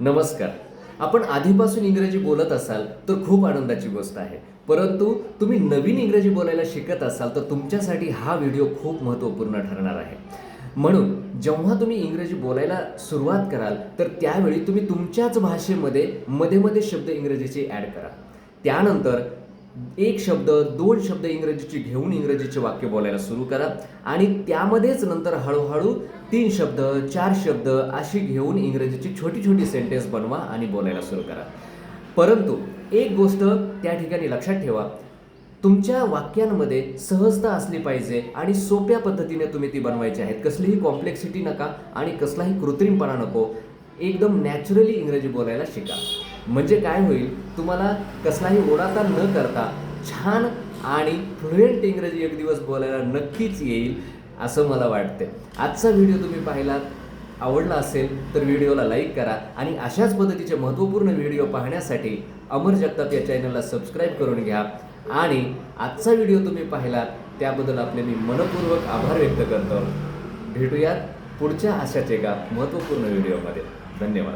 नमस्कार. आपण आधीपासून इंग्रजी बोलत असाल तर खूप आनंदाची गोष्ट आहे. परंतु तुम्ही नवीन इंग्रजी बोलायला शिकत असाल तर तुमच्यासाठी हा व्हिडिओ खूप महत्त्वपूर्ण ठरणार आहे. म्हणून जेव्हा तुम्ही इंग्रजी बोलायला सुरुवात कराल तर त्यावेळी तुम्ही तुमच्याच भाषेमध्ये मध्ये-मध्ये शब्द इंग्रजीचे ॲड करा. त्यानंतर एक शब्द, दोन शब्द इंग्रजीचे घेऊन इंग्रजीचे वाक्य बोलायला सुरू करा आणि त्यामध्येच नंतर हळूहळू 3 शब्द, 4 शब्द अशी घेऊन इंग्रजीची छोटी-छोटी सेंटेन्स बनवा आणि बोलायला सुरू करा. परंतु एक गोष्ट त्या ठिकाणी लक्षात ठेवा, तुमच्या वाक्यांमध्ये सहजता असली पाहिजे आणि सोप्या पद्धतीने तुम्ही ती बनवायची आहेत. कसलीही कॉम्प्लेक्सिटी नका आणि कसलाही कृत्रिमपणा नको. एकदम नॅचरली इंग्रजी बोलायला शिका. म्हणजे काय होईल, तुम्हाला कसलाही ओढाताण न करता छान आणि फ्लुएंट इंग्रजी एक दिवस बोलायला नक्कीच येईल, असं मला वाटते. आजचा व्हिडिओ तुम्ही पाहिलात, आवडला असेल तर व्हिडिओला लाईक करा आणि अशाच पद्धतीचे महत्त्वपूर्ण व्हिडिओ पाहण्यासाठी अमर जगताप या चॅनलला सबस्क्राईब करून घ्या. आणि आजचा व्हिडिओ तुम्ही पाहिलात त्याबद्दल आपले मी मनपूर्वक आभार व्यक्त करतो. भेटूयात पुढच्या अशाच एका महत्त्वपूर्ण व्हिडिओमध्ये. धन्यवाद.